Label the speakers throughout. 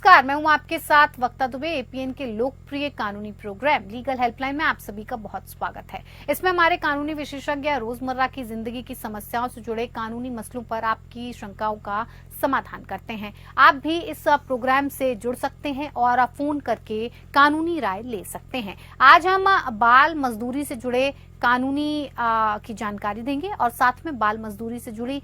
Speaker 1: नमस्कार, मैं हूं आपके साथ वक्ता दुबे। एपीएन के लोकप्रिय कानूनी प्रोग्राम लीगल हेल्पलाइन में आप सभी का बहुत स्वागत है। इसमें हमारे कानूनी विशेषज्ञ रोजमर्रा की जिंदगी की समस्याओं से जुड़े कानूनी मसलों पर आपकी शंकाओं का समाधान करते हैं। आप भी इस प्रोग्राम से जुड़ सकते हैं और फोन करके कानूनी राय ले सकते हैं। आज हम बाल मजदूरी से जुड़े कानूनी की जानकारी देंगे और साथ में बाल मजदूरी से जुड़ी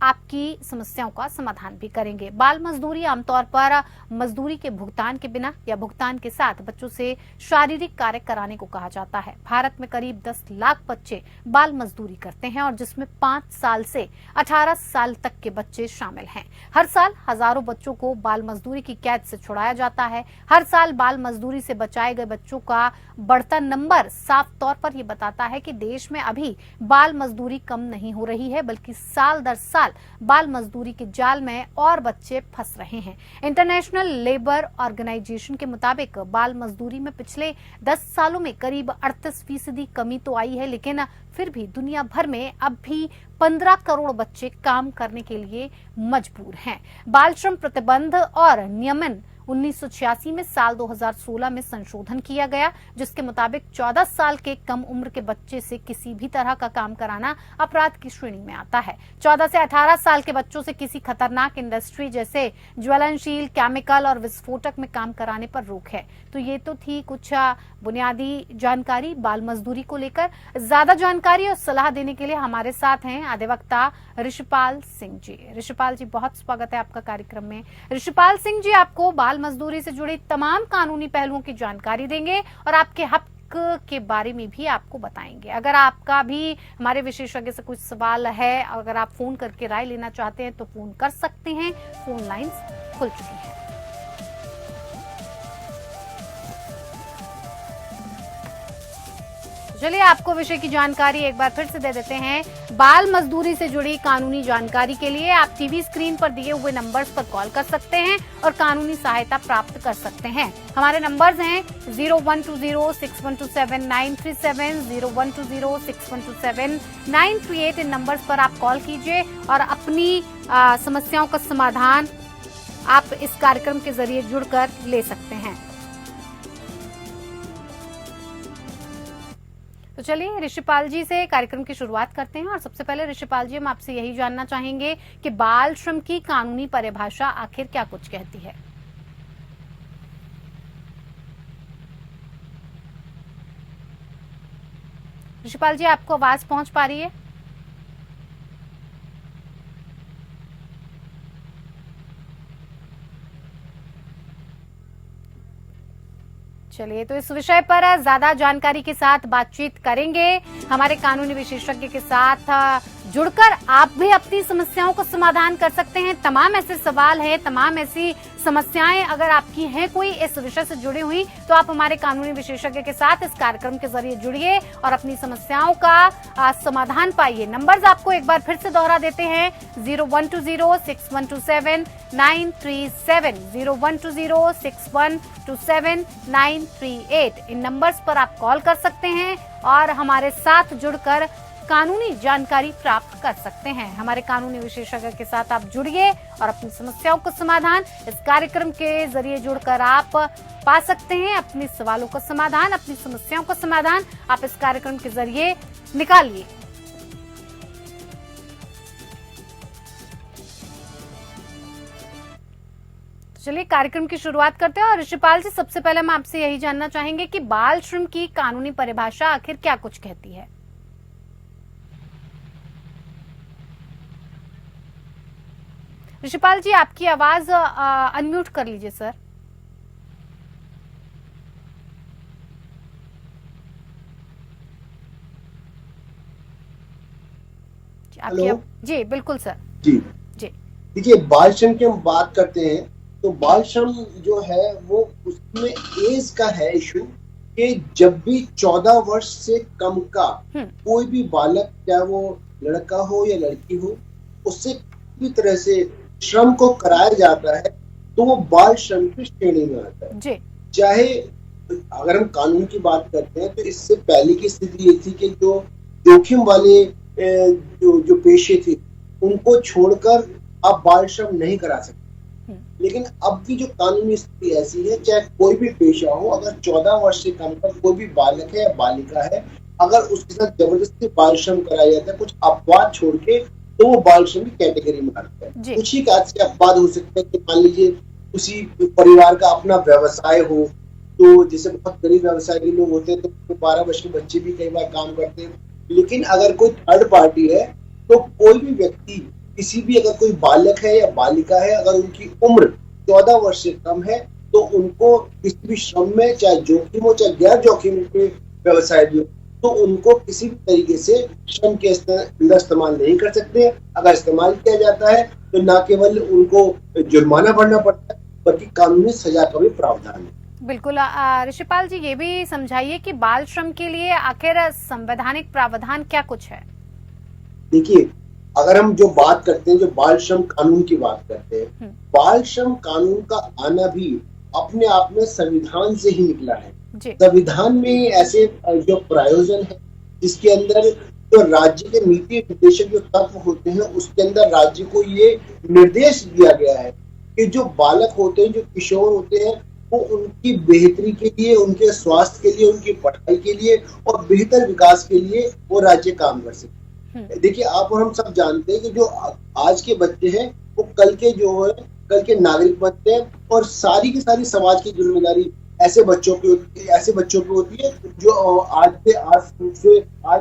Speaker 1: आपकी समस्याओं का समाधान भी करेंगे। बाल मजदूरी आमतौर पर मजदूरी के भुगतान के बिना या भुगतान के साथ बच्चों से शारीरिक कार्य कराने को कहा जाता है। भारत में करीब 10 लाख बच्चे बाल मजदूरी करते हैं और जिसमें 5 साल से 18 साल तक के बच्चे शामिल हैं। हर साल हजारों बच्चों को बाल मजदूरी की कैद से छुड़ाया जाता है। हर साल बाल मजदूरी से बचाए गए बच्चों का बढ़ता नंबर साफ तौर पर यह बताता है कि देश में अभी बाल मजदूरी कम नहीं हो रही है, बल्कि साल दर साल बाल मजदूरी के जाल में और बच्चे फंस रहे हैं। इंटरनेशनल लेबर ऑर्गेनाइजेशन के मुताबिक बाल मजदूरी में पिछले 10 सालों में करीब 38% कमी तो आई है, लेकिन फिर भी दुनिया भर में अब भी 15 करोड़ बच्चे काम करने के लिए मजबूर हैं। बाल श्रम प्रतिबंध और नियमन 1986 में साल 2016 में संशोधन किया गया, जिसके मुताबिक 14 साल के कम उम्र के बच्चे से किसी भी तरह का काम कराना अपराध की श्रेणी में आता है। 14 से 18 साल के बच्चों से किसी खतरनाक इंडस्ट्री जैसे ज्वलनशील, केमिकल और विस्फोटक में काम कराने पर रोक है। तो ये तो थी कुछ बुनियादी जानकारी बाल मजदूरी को लेकर। ज्यादा जानकारी और सलाह देने के लिए हमारे साथ हैं अधिवक्ता ऋषिपाल सिंह जी। ऋषिपाल जी, बहुत स्वागत है आपका कार्यक्रम में। ऋषिपाल सिंह जी आपको बाल मजदूरी से जुड़ी तमाम कानूनी पहलुओं की जानकारी देंगे और आपके हक के बारे में भी आपको बताएंगे। अगर आपका भी हमारे विशेषज्ञ से कुछ सवाल है, अगर आप फोन करके राय लेना चाहते हैं तो फोन कर सकते हैं। फोन लाइंस खुल चुकी हैं। चलिए आपको विषय की जानकारी एक बार फिर से दे देते हैं। बाल मजदूरी से जुड़ी कानूनी जानकारी के लिए आप टीवी स्क्रीन पर दिए हुए नंबर्स पर कॉल कर सकते हैं और कानूनी सहायता प्राप्त कर सकते हैं। हमारे नंबर्स हैं 01206127-937, 01206127-938। इन नंबर्स पर आप कॉल कीजिए और अपनी समस्याओं का समाधान आप इस कार्यक्रम के जरिए जुड़कर ले सकते हैं। तो चलिए ऋषिपाल जी से कार्यक्रम की शुरुआत करते हैं और सबसे पहले ऋषिपाल जी, हम आपसे यही जानना चाहेंगे कि बाल श्रम की कानूनी परिभाषा आखिर क्या कुछ कहती है। ऋषिपाल जी, आपको आवाज पहुंच पा रही है? चलिए, तो इस विषय पर ज्यादा जानकारी के साथ बातचीत करेंगे हमारे कानूनी विशेषज्ञ के साथ जुड़कर। आप भी अपनी समस्याओं को समाधान कर सकते हैं। तमाम ऐसे सवाल हैं, तमाम ऐसी समस्याएं अगर आपकी हैं कोई इस विषय से जुड़ी हुई, तो आप हमारे कानूनी विशेषज्ञ के साथ इस कार्यक्रम के जरिए जुड़िए और अपनी समस्याओं का समाधान पाइए। नंबर्स आपको एक बार फिर से दोहरा देते हैं, 01206127-937, 01206127-938। इन नंबर्स पर आप कॉल कर सकते हैं और हमारे साथ जुड़कर कानूनी जानकारी प्राप्त कर सकते हैं। हमारे कानूनी विशेषज्ञ के साथ आप जुड़िए और अपनी समस्याओं का समाधान इस कार्यक्रम के जरिए जुड़कर आप पा सकते हैं। अपने सवालों का समाधान, अपनी समस्याओं का समाधान आप इस कार्यक्रम के जरिए निकालिए। चलिए कार्यक्रम की शुरुआत करते हैं और ऋषिपाल जी, सबसे पहले हम आपसे यही जानना चाहेंगे कि बाल श्रम की कानूनी परिभाषा आखिर क्या कुछ कहती है। ऋषिपाल जी, आपकी आवाज अनम्यूट कर लीजिए सर।
Speaker 2: हेलो
Speaker 1: जी बिल्कुल सर।
Speaker 2: जी
Speaker 1: जी
Speaker 2: देखिए, बाल श्रम की हम बात करते हैं तो बाल श्रम जो है वो उसमें एज का है इशू कि जब भी 14 वर्ष से कम का कोई भी बालक, चाहे वो लड़का हो या लड़की हो, उससे किसी भी तरह से श्रम को कराया जाता है तो वो बाल श्रम की श्रेणी में आता है जी। चाहे अगर हम कानून की बात करते हैं तो इससे पहले की स्थिति ये थी कि जो जोखिम वाले जो पेशे थे उनको छोड़कर आप बाल श्रम नहीं करा सकते, लेकिन अब की जो कानूनी स्थिति ऐसी है, चाहे कोई भी पेशा हो, अगर 14 वर्ष से कम का कोई भी बालक है या बालिका है, अगर उसके साथ जबरदस्ती बाल श्रम कराया जाता है कुछ अपवाद छोड़ के, तो वो बाल श्रम की कैटेगरी में आता है। कुछ ही काज से अपवाद हो सकते हैं कि मान लीजिए उसी परिवार का अपना व्यवसाय हो, तो जैसे बहुत गरीब व्यवसाय के लोग होते हैं तो 12 वर्ष के बच्चे भी कई बार काम करते हैं। लेकिन अगर कोई थर्ड पार्टी है, तो कोई भी व्यक्ति, किसी भी, अगर कोई बालक है या बालिका है, अगर उनकी उम्र 14 वर्ष से कम है, तो उनको किसी भी श्रम में, चाहे जोखिम हो चाहे गैर जोखिम के व्यवसाय भी हो, तो उनको किसी भी तरीके से श्रम के अंदर इस्तेमाल नहीं कर सकते। अगर इस्तेमाल किया जाता है तो न केवल उनको जुर्माना भरना पड़ता है, बल्कि कानूनी सजा का भी प्रावधान है।
Speaker 1: बिल्कुल। ऋषिपाल जी, ये भी समझाइए कि बाल श्रम के लिए आखिर संवैधानिक प्रावधान क्या कुछ है?
Speaker 2: देखिए, अगर हम जो बात करते हैं, जो बाल श्रम कानून की बात करते हैं, बाल श्रम कानून का आना भी अपने आप में संविधान से ही निकला है। संविधान में ऐसे जो प्रायोजन है, जिसके अंदर जो राज्य के नीति निर्देशक जो तत्व होते हैं, उसके अंदर राज्य को ये निर्देश दिया गया है कि जो बालक होते हैं, जो किशोर होते हैं, वो उनकी बेहतरी के लिए, उनके स्वास्थ्य के लिए, उनकी पढ़ाई के लिए और बेहतर विकास के लिए वो राज्य काम कर सके। देखिए, आप और हम सब जानते हैं कि जो आज के बच्चे हैं, वो कल के जो है, कल के नागरिक बनते हैं, और सारी की सारी समाज की जिम्मेदारी ऐसे बच्चों की होती है जो आज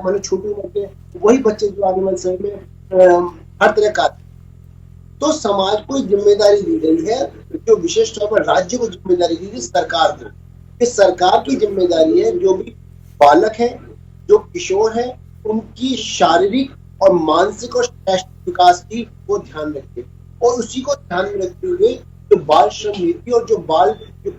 Speaker 2: मानो छोटी उम्र के वही बच्चे जो आने वाले समय में हर तरह का, तो समाज को जिम्मेदारी दी गई है, जो विशेष तौर पर राज्य को जिम्मेदारी दी गई, सरकार को। ये सरकार की जिम्मेदारी है, जो भी बालक है, जो किशोर है, उनकी शारीरिक और मानसिक और शैक्षिक विकास की वो ध्यान रखे, और उसी को ध्यान में रखते हुए जो बाल श्रम नीति और जो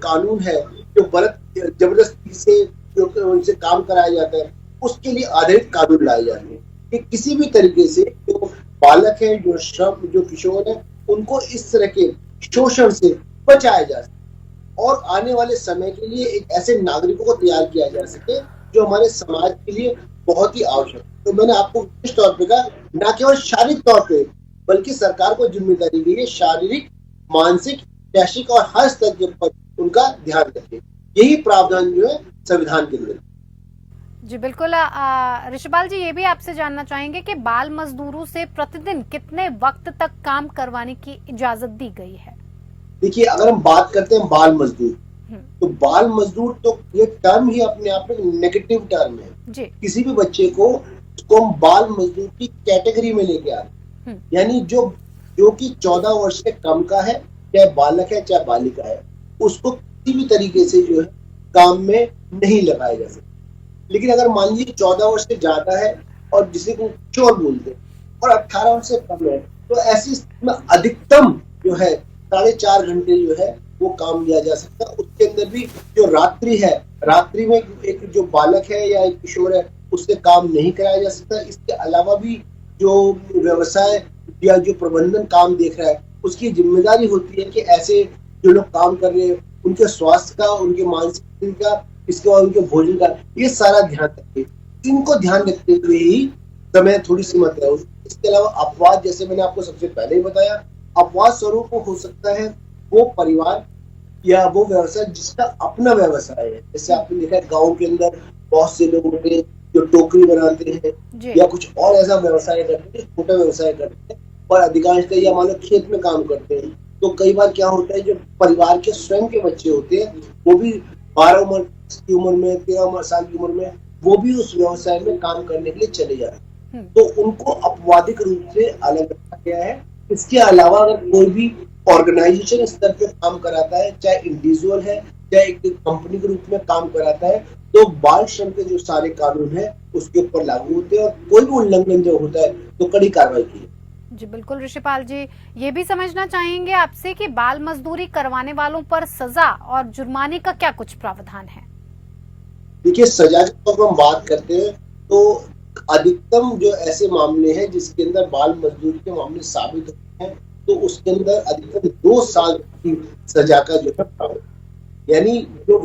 Speaker 2: कानून है, जो जबरदस्ती से जो उनसे काम कराया जाता है, उसके लिए आधारित कानून लाए जाते हैं कि किसी भी तरीके से जो बालक है, जो किशोर है, उनको इस तरह के शोषण से बचाया जा सके और आने वाले समय के लिए एक ऐसे नागरिकों को तैयार किया जा सके जो हमारे समाज के लिए बहुत ही आवश्यक। तो मैंने आपको विशेष तौर पे कहा, न केवल शारीरिक तौर पे, बल्कि सरकार को जिम्मेदारी दी है शारीरिक, मानसिक, शैक्षिक और हर स्तर के पर उनका ध्यान रखे। यही प्रावधान जो है संविधान के अंदर।
Speaker 1: जी बिल्कुल। ऋषिपाल जी, ये भी आपसे जानना चाहेंगे कि बाल मजदूरों से प्रतिदिन कितने वक्त तक काम करवाने की इजाजत दी गई है?
Speaker 2: देखिए, अगर हम बात करते हैं बाल मजदूर, तो बाल मजदूर तो ये टर्म ही अपने आप में नेगेटिव टर्म है। किसी भी बच्चे को हम बाल मजदूर की कैटेगरी में लेके आ रहे हैं, यानी जो कि 14 वर्ष से कम का है, चाहे बालक है चाहे बालिका है, उसको किसी भी तरीके से जो है काम में नहीं लगाया जा सकता। लेकिन अगर मान लीजिए 14 वर्ष से ज्यादा है और जिसे को किशोर बोलते हैं और 18 वर्ष से कम है, तो ऐसी स्थिति में अधिकतम जो है 4.5 घंटे जो है वो काम लिया जा सकता है। उसके अंदर भी जो रात्रि है, रात्रि में एक जो बालक है या एक किशोर है, उससे काम नहीं कराया जा सकता। इसके अलावा भी जो व्यवसाय या जो प्रबंधन काम देख रहा है, उसकी जिम्मेदारी होती है कि ऐसे जो लोग काम कर रहे हैं, उनके स्वास्थ्य का, उनके मानसिक का, इसके बाद उनके भोजन का, ये सारा ध्यान रखे। इनको ध्यान रखते हुए ही समय थोड़ी सीमित है। इसके अलावा अपवाद, जैसे मैंने आपको सबसे पहले ही बताया, अपवाद स्वरूप हो सकता है वो परिवार या वो व्यवसाय जिसका अपना व्यवसाय है। जैसे आपने देखा है गाँव के अंदर बहुत से लोग होते हैं जो टोकरी बनाते हैं या कुछ और ऐसा व्यवसाय करते हैं, छोटा व्यवसाय करते हैं, और अधिकांशतः या मान लो खेत में काम करते हैं। तो कई बार क्या होता है, जो परिवार के स्वयं के बच्चे होते हैं, वो भी 12 की उम्र में, 13 साल की उम्र में, वो भी उस व्यवसाय में काम करने के लिए चले जाते हैं। तो उनको अपवादिक रूप से अलग रखा गया है। इसके अलावा अगर कोई भी ऑर्गेनाइजेशन स्तर पे काम कराता है, चाहे इंडिविजुअल है चाहे एक कंपनी के रूप में काम कराता है, तो बाल श्रम के जो सारे कानून है उसके ऊपर लागू होते हैं, और कोई भी उल्लंघन जो होता है तो कड़ी कार्रवाई की है।
Speaker 1: जी बिल्कुल। ऋषिपाल जी, ये भी समझना चाहेंगे आपसे कि बाल मजदूरी करवाने वालों पर सजा और जुर्माने का क्या कुछ प्रावधान है?
Speaker 2: देखिए, सजा की तो हम बात करते हैं तो अधिकतम जो ऐसे मामले हैं जिसके अंदर बाल मजदूरी के मामले साबित होते हैं, तो उसके अंदर अधिकतम 2 साल की सजा का जो है प्रावधान, यानी जो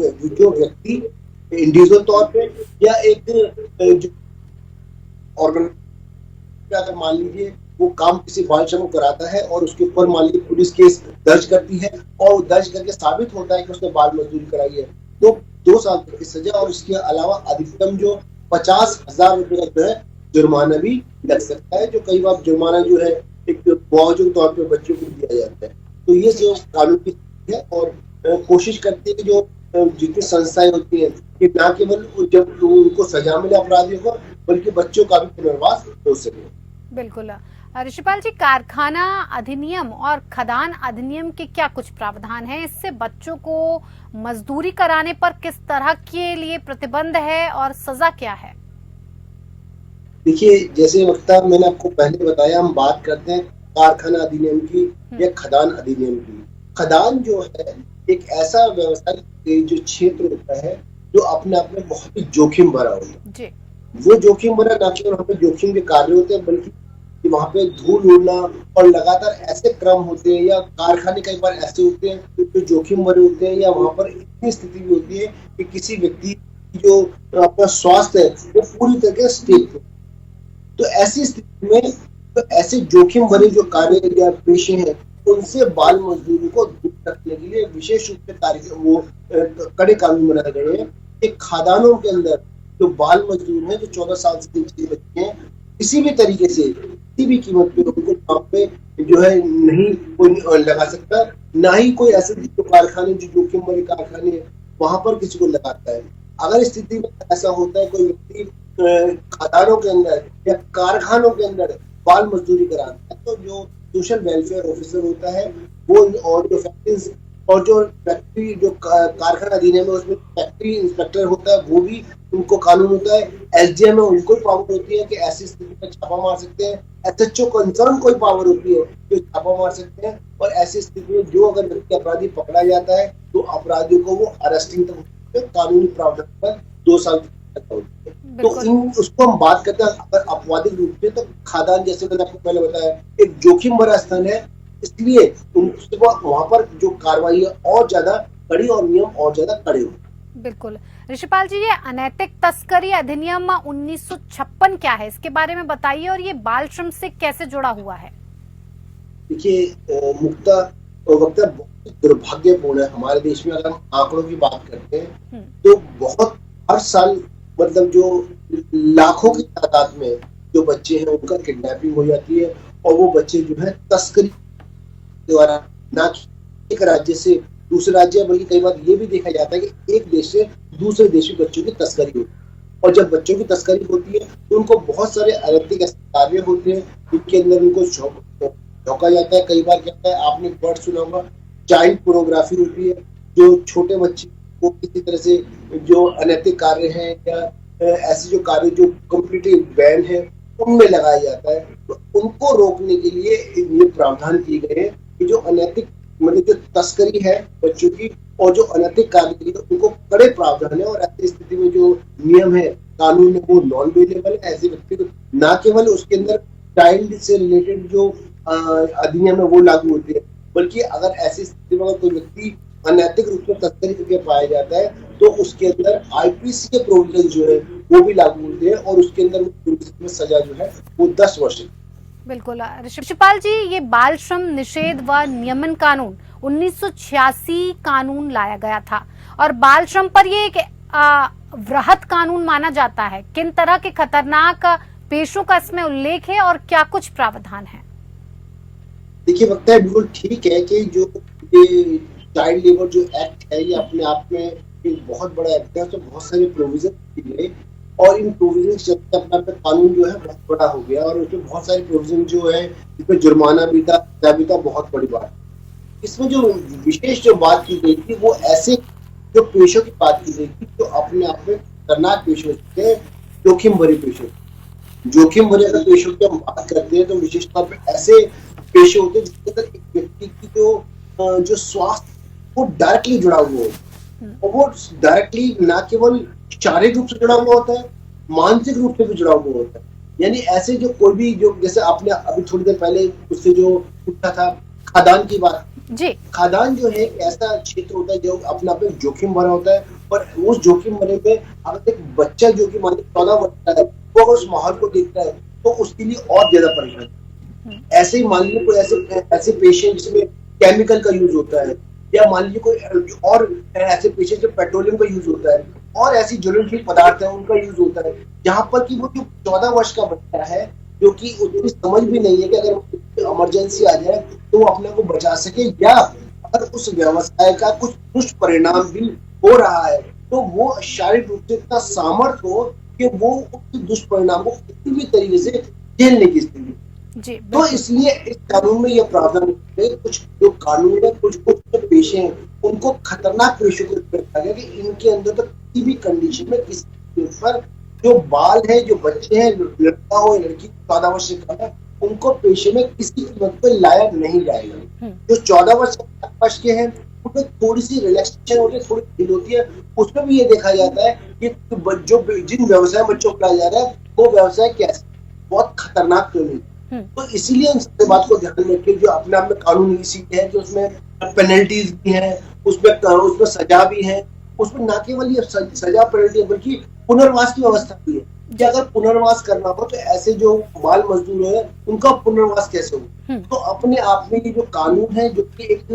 Speaker 2: व्यक्ति इंडिविजुअल तौर पे या एक ऑर्गेनाइजेशन, मान लीजिए वो काम किसी बाल श्रम कराता है और उसके ऊपर मान लीजिए पुलिस केस दर्ज करती है और दर्ज करके साबित होता है कि उसने बाल मजदूरी कराई है, तो 2 साल तक की सजा और इसके अलावा अधिकतम जो 50,000 रुपए का जो है जुर्माना भी लग सकता है, जो कई बार जुर्माना जो है एक मुआवजे के तौर पर बच्चों को दिया जाता है। तो ये जो कानून की है और कोशिश करती है कि जो जितनी संस्थाएं होती हैं कि ना केवल जब उनको सजा मिले अपराधियों को, बल्कि बच्चों का भी पुनर्वास हो सके।
Speaker 1: बिल्कुल। ऋषिपाल जी, कारखाना अधिनियम और खदान अधिनियम के क्या कुछ प्रावधान है? इससे बच्चों को मजदूरी कराने पर किस तरह के लिए प्रतिबंध है और सजा क्या है?
Speaker 2: देखिए, जैसे वक्ता मैंने आपको पहले बताया, हम बात करते हैं कारखाना अधिनियम की या खदान अधिनियम की। खदान जो है एक ऐसा व्यवसाय जो क्षेत्र होता है जो अपने आप में बहुत ही जोखिम भरा होता है। वो जोखिम भरा ना केवल वहाँ पे जोखिम के कार्य होते हैं, बल्कि वहाँ पे धूल उड़ना और लगातार ऐसे क्रम होते हैं या कारखाने कई बार ऐसे होते हैं जो जोखिम भरे होते हैं, या वहाँ पर इतनी स्थिति भी होती है कि किसी व्यक्ति की जो अपना स्वास्थ्य है वो पूरी तरह से स्टेबल। तो ऐसी स्थिति में तो ऐसे जोखिम भरे जो कार्य या पेशे हैं उनसे बाल मजदूरी को दूर रखने के लिए विशेष रूप से कार्य वो कड़े कानून बनाए गए हैं। एक खादानों के अंदर जो बाल मजदूर हैं, जो 14 साल से नीचे के बच्चे हैं, किसी भी तरीके से किसी भी कीमत पे उनको काम पे जो है नहीं कोई लगा सकता, ना ही कोई ऐसे जो कारखाने जो जोखिम भरे कारखाने हैं वहां पर किसी को लगाता है। अगर स्थिति में ऐसा होता है कोई व्यक्ति खदानों के अंदर या कारखानों के अंदर बाल मजदूरी कराता है, तो जो सोशल वेलफेयर ऑफिसर होता है वो और जो फैक्ट्रीज और जो फैक्ट्री जो कारखाना अधिनियम है उसमें फैक्ट्री इंस्पेक्टर होता है, वो भी उनको कानून होता है। एसडीएम में उनको पावर होती है कि ऐसी स्थिति में छापा मार सकते हैं। एसएचओ कंसर्न कोई पावर होती है जो छापा मार सकते हैं, और ऐसी स्थिति में जो अगर व्यक्ति अपराधी पकड़ा जाता है तो अपराधियों को वो अरेस्टिंग तक कानूनी प्रावधान पर 2 साल तक होती है। तो इन उसको हम बात करते हैं अगर अपवादिक रूप से, तो खादान जैसे मैंने आपको पहले बताया एक जोखिम भरा स्थान है, इसलिए वहां पर जो कार्रवाई है और ज्यादा कड़ी और नियम और ज्यादा कड़े हो।
Speaker 1: बिल्कुल। ऋषिपाल जी, ये अनैतिक तस्करी अधिनियम 1956 क्या है, इसके बारे में बताइए, और ये बाल श्रम से कैसे जुड़ा हुआ है?
Speaker 2: देखिए, मुक्ता वक्ता बहुत दुर्भाग्यपूर्ण है हमारे देश में। अगर हम आंकड़ों की बात करते हैं तो बहुत हर साल मतलब जो लाखों की तादाद में जो बच्चे हैं उनका किडनैपिंग हो जाती है, और वो बच्चे जो है तस्करी द्वारा ना एक राज्य से दूसरे राज्य, बल्कि कई बार ये भी देखा जाता है कि एक देश से दूसरे देश के बच्चों की तस्करी होती है। और जब बच्चों की तस्करी होती है तो उनको बहुत सारे अनैतिक कार्य होते हैं जिनके अंदर उनको झोंका जाता है। कई बार क्या है, आपने वर्ड सुना होगा, चाइल्ड पोर्नोग्राफी होती है, जो छोटे बच्चे को किसी तरह से जो अनैतिक कार्य हैं या ऐसे जो कार्य जो कम्प्लीटली बैन है उनमें लगाया जाता है। तो उनको रोकने के लिए ये प्रावधान किए गए हैं कि जो अनैतिक मतलब जो तस्करी है बच्चों की और जो अनैतिक कार्य के लिए उनको कड़े प्रावधान है, और ऐसी स्थिति में जो नियम है कानून में वो नॉन वेलेबल है। ऐसे व्यक्ति को ना केवल उसके अंदर चाइल्ड से रिलेटेड जो अधिनियम है वो लागू होते हैं, बल्कि अगर ऐसी स्थिति में कोई व्यक्ति अनैतिक रूप से तस्करी करके पाया जाता है तो उसके अंदर आईपीसी के प्रोविजन जो है वो भी लागू होते हैं, और उसके अंदर सजा जो है वो 10 वर्ष।
Speaker 1: बिल्कुल। ऋषिपाल जी, ये बाल श्रम निषेध व नियमन कानून 1986 कानून लाया गया था, और बाल श्रम पर ये एक वृहत कानून माना जाता है। किन तरह के खतरनाक पेशों का इसमें उल्लेख है और क्या कुछ प्रावधान है?
Speaker 2: देखिए, लगता है बिल्कुल ठीक है कि जो ये चाइल्ड लेबर जो एक्ट है ये अपने आप में एक बहुत बड़ा एक्ट है, तो बहुत सारे प्रोविजन दिए और इन प्रोविजन से अपना कानून जो है बहुत बड़ा हो गया, और उसमें बहुत सारे प्रोविजन जो है इसमें जुर्माना भी था, सजा भी था, बहुत बड़ी बात। इसमें जो विशेष जो बात की गई थी वो ऐसे जो पेशों की बात की गई थी जो अपने आप में खतरनाक पेशे होते हैं, जोखिम भरे पेशे। जोखिम भरे अगर पेशों की हम बात करते हैं तो विशेष तौर पर ऐसे पेशे होते हैं जिसके अंदर एक व्यक्ति की जो स्वास्थ्य वो डायरेक्टली जुड़ा हुआ हो, और वो डायरेक्टली ना केवल शारीरिक रूप से जुड़ा हुआ होता है, मानसिक रूप से भी जुड़ा हुआ होता है। यानी ऐसे जो कोई भी जो जैसे आपने अभी थोड़ी देर पहले उससे जो पूछा था खादान की बात जी, खादान जो है ऐसा क्षेत्र होता है जो अपने आप में जोखिम भरा होता है, और उस जोखिम भरे में अगर एक बच्चा जो कि मान 14 वर्ष का है वो अगर उस माहौल को देखता है तो उसके लिए और ज्यादा परेशानी। ऐसे ही मान लीजिए कोई ऐसे पेशेंट जिसमें केमिकल का यूज होता है, या मान लीजिए कोई और ऐसे पेशे से पेट्रोलियम का यूज होता है, और ऐसी ज्वलनशील पदार्थ है उनका यूज होता है, जहां पर कि वो जो 14 वर्ष का बच्चा है, जो कि उतनी समझ भी नहीं है कि अगर इमरजेंसी आ जाए तो वो अपने को बचा सके, या अगर उस व्यवसाय का कुछ दुष्परिणाम भी हो रहा है तो वो शारीरिक रूप से इतना सामर्थ्य हो कि वो उस दुष्परिणाम को किसी भी तरीके से झेलने की स्थिति।
Speaker 1: जी
Speaker 2: तो
Speaker 1: बिल्कुल।
Speaker 2: इसलिए इस कानून में यह प्रावधान है, कुछ जो कानून है, कुछ कुछ जो पेशे हैं उनको खतरनाक पेशों को रखा गया कि इनके अंदर तो किसी भी कंडीशन में किसी के ऊपर जो बाल है, जो बच्चे हैं, लड़का हो या लड़की 14 वर्ष से कम है, उनको पेशे में किसी कीमत पर लाया नहीं जाएगा। जो 14 वर्ष के हैं उनमें थोड़ी सी रिलैक्सेशन होती है, थोड़ी ढील होती है। उसमें भी ये देखा जाता है कि जो जिन व्यवसाय बच्चों को लाया जा रहा है वो व्यवसाय कैसे बहुत खतरनाक क्यों नहीं। तो इसीलिए उन सब बात को ध्यान में रखिए, जो अपने आप में कानूनी इसी है, जो उसमें पेनल्टीज भी है, उसमें सजा भी है, उसमें न केवल ये सजा पेनल्टी बल्कि पुनर्वास की व्यवस्था भी है कि अगर पुनर्वास करना हो तो ऐसे जो बाल मजदूर है उनका पुनर्वास कैसे हो। तो अपने आप में ये जो कानून है, जो कि एक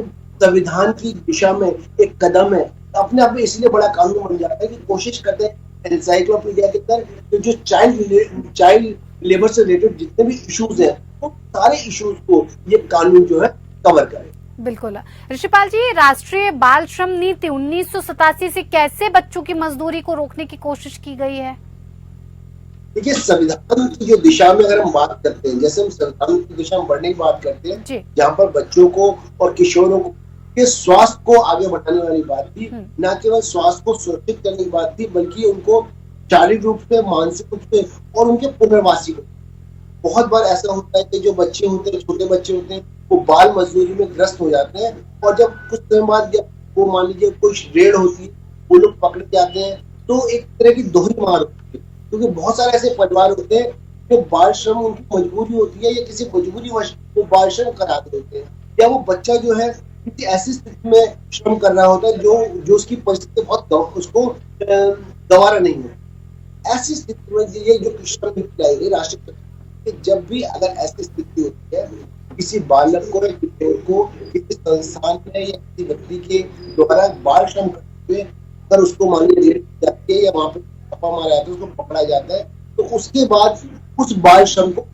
Speaker 2: संविधान की दिशा में एक कदम है, अपने आप में इसलिए बड़ा कानून बन जाता है कि कोशिश करते हैं एनसाइक्लोपीडिया के अंदर जो चाइल्ड लेबर से रिलेटेड जितने भी इश्यूज हैं वो सारे इश्यूज को ये कानून जो है कवर करे।
Speaker 1: बिल्कुल। ऋषिपाल जी, राष्ट्रीय बाल श्रम नीति 1987 से कैसे बच्चों की मजदूरी को रोकने की कोशिश की गई है?
Speaker 2: देखिए, संविधान की जो दिशा में अगर हम बात करते हैं, जैसे हम संविधान की दिशा में बढ़ने की बात करते हैं, जहाँ पर बच्चों को और किशोरों के स्वास्थ्य को आगे बढ़ाने वाली बात थी, न केवल स्वास्थ्य को सुरक्षित करने की बात थी, बल्कि उनको शारीरिक रूप से, मानसिक रूप से और उनके पुनर्वासी को। बहुत बार ऐसा होता है कि जो बच्चे होते हैं, छोटे बच्चे होते हैं, वो बाल मजदूरी में ग्रस्त हो जाते हैं, और जब कुछ समय बाद जब वो मान लीजिए कुछ रेड होती है, वो लोग पकड़े जाते हैं, तो एक तरह की दोहरी मार होती है, क्योंकि बहुत सारे ऐसे परिवार होते हैं जो बाल श्रम उनकी मजबूरी होती है या किसी मजबूरी वश वो बाल श्रम करा देते हैं, या वो बच्चा जो है किसी ऐसी स्थिति में श्रम कर रहा होता है जो उसकी परिस्थिति बहुत उसको गवारा नहीं होता। ऐसी स्थिति में ये जो श्रम नीति लाई गई राष्ट्रीय, जब भी अगर ऐसी स्थिति होती है किसी बालक को या किशोर को किसी संस्थान में या किसी व्यक्ति के द्वारा बाल श्रम करते हुए अगर उसको मान लीजिए रेड जाती है या वहां पे छापा मारा जाता है, उसको पकड़ा जाता है, तो उसके बाद उस बाल श्रम को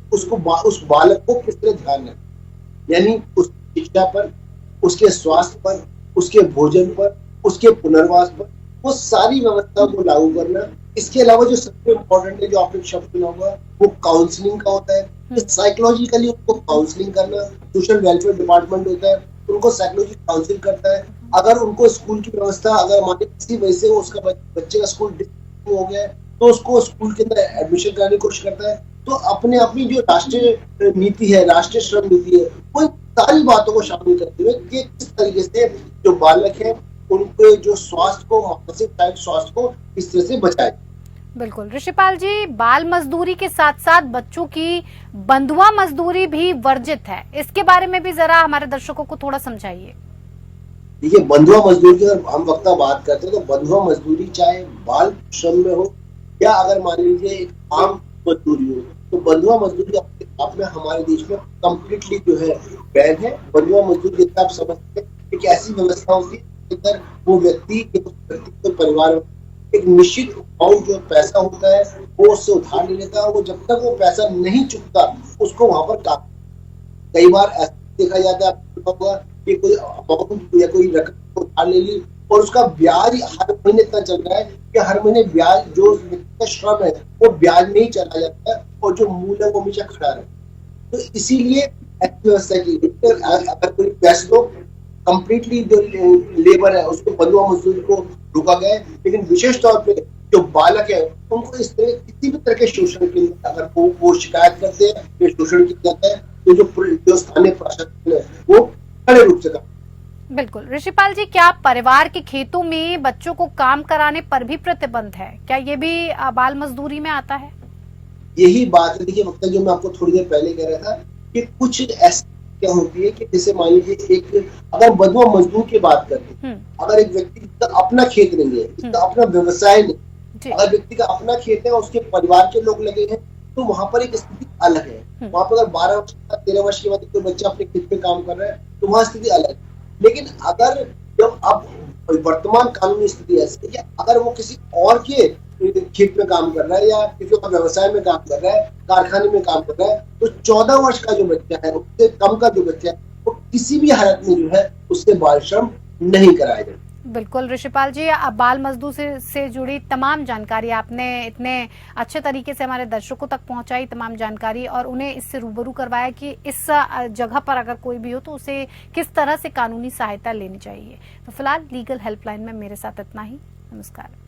Speaker 2: उस बालक को किस तरह ध्यान रखें, यानी उस शिक्षा पर, उसके स्वास्थ्य पर, उसके भोजन पर, उसके पुनर्वास पर, वो सारी व्यवस्था को लागू करना। इसके अलावा जो सबसे इम्पोर्टेंट है, जो आपने शब्द सुना होगा, वो काउंसलिंग का होता है। साइकोलॉजिकली उनको काउंसलिंग करना, सोशल वेलफेयर डिपार्टमेंट होता है, उनको साइकोलॉजी काउंसलिंग करता है। अगर उनको स्कूल की व्यवस्था, अगर मान किसी वजह से उसका बच्चे का स्कूल डिस्कंटिन्यू हो गया है, तो उसको स्कूल के अंदर एडमिशन कराने की कोशिश करता है। तो अपने अपनी जो राष्ट्रीय नीति है, राष्ट्रीय श्रम नीति है, वो सारी बातों को शामिल करते हुए कि किस तरीके से जो बालक है उनके जो स्वास्थ्य को, मानसिक स्वास्थ्य को इस तरह से बचाए।
Speaker 1: बिल्कुल। ऋषिपाल जी, बाल मजदूरी के साथ साथ बच्चों की बंधुआ मजदूरी भी वर्जित है, इसके बारे में भी जरा हमारे दर्शकों को थोड़ा समझाइए।
Speaker 2: देखिए, बंधुआ मजदूरी की अगर हम वक्ता बात करते हैं तो बंधुआ मजदूरी चाहे बाल श्रम में हो या अगर मान लीजिए एक आम मजदूरी हो, तो बंधुआ मजदूरी आप में हमारे देश में कम्प्लीटली जो है बैन है। बंधुआ मजदूरी जैसे आप समझते हैं एक ऐसी व्यवस्था होती है वो व्यक्ति परिवार एक निश्चित अमाउंट जो पैसा होता है वो उससे उधार ले लेता है, वो जब तक वो पैसा नहीं चुकता उसको वहां पर काट। कई बार ऐसा देखा जाता है कि कोई अमाउंट या कोई रकम उधार ले ली और उसका ब्याज हर महीने इतना चल रहा है कि हर महीने ब्याज जो व्यक्ति का श्रम है वो ब्याज में ही चला जाता है और जो मूल है वो हमेशा खड़ा रहता है। तो इसीलिए ऐसी व्यवस्था की अगर कोई पैसे तो कंप्लीटली जो लेबर है उसको बंधुआ मजदूरी को रोका गया है, लेकिन विशेष तौर पे जो बालक है उनको इस तरह किसी भी तरह के शोषण के लिए अगर वो शिकायत करते हैं कि शोषण किया जाता है तो जो स्थानीय प्रशासन है वो कड़े रूप से करता।
Speaker 1: बिल्कुल। ऋषिपाल जी, क्या परिवार के खेतों में बच्चों को काम कराने पर भी प्रतिबंध है? क्या ये भी बाल मजदूरी में आता है?
Speaker 2: यही बात है। देखिए वक्ता, जो मैं आपको थोड़ी देर पहले कह रहा था कि कुछ ऐसी क्या होती है कि जैसे मान लीजिए एक अगर बंधुआ मजदूर की बात करते हैं, अगर एक व्यक्ति का अपना खेत नहीं है, इसका अपना व्यवसाय नहीं, अगर व्यक्ति का अपना खेत है और उसके परिवार के लोग लगे हैं तो वहां पर एक स्थिति अलग है। वहां पर अगर 12 वर्ष 13 वर्ष के बाद कोई बच्चा अपने खेत पे काम कर रहा है तो वहां स्थिति अलग है। लेकिन अगर जब अब वर्तमान कानूनी स्थिति ऐसी है कि अगर वो किसी और के खेत में काम कर रहा है या किसी और व्यवसाय में काम कर रहा है, कारखाने में काम कर रहा है, तो 14 वर्ष का जो बच्चा है, उससे कम का जो बच्चा है, वो किसी भी हालत में जो है उससे बाल श्रम नहीं कराया जाए।
Speaker 1: बिल्कुल ऋषिपाल जी, अब बाल मजदूर से जुड़ी तमाम जानकारी आपने इतने अच्छे तरीके से हमारे दर्शकों तक पहुंचाई, तमाम जानकारी, और उन्हें इससे रूबरू करवाया कि इस जगह पर अगर कोई भी हो तो उसे किस तरह से कानूनी सहायता लेनी चाहिए। तो फिलहाल लीगल हेल्पलाइन में मेरे साथ इतना ही। नमस्कार।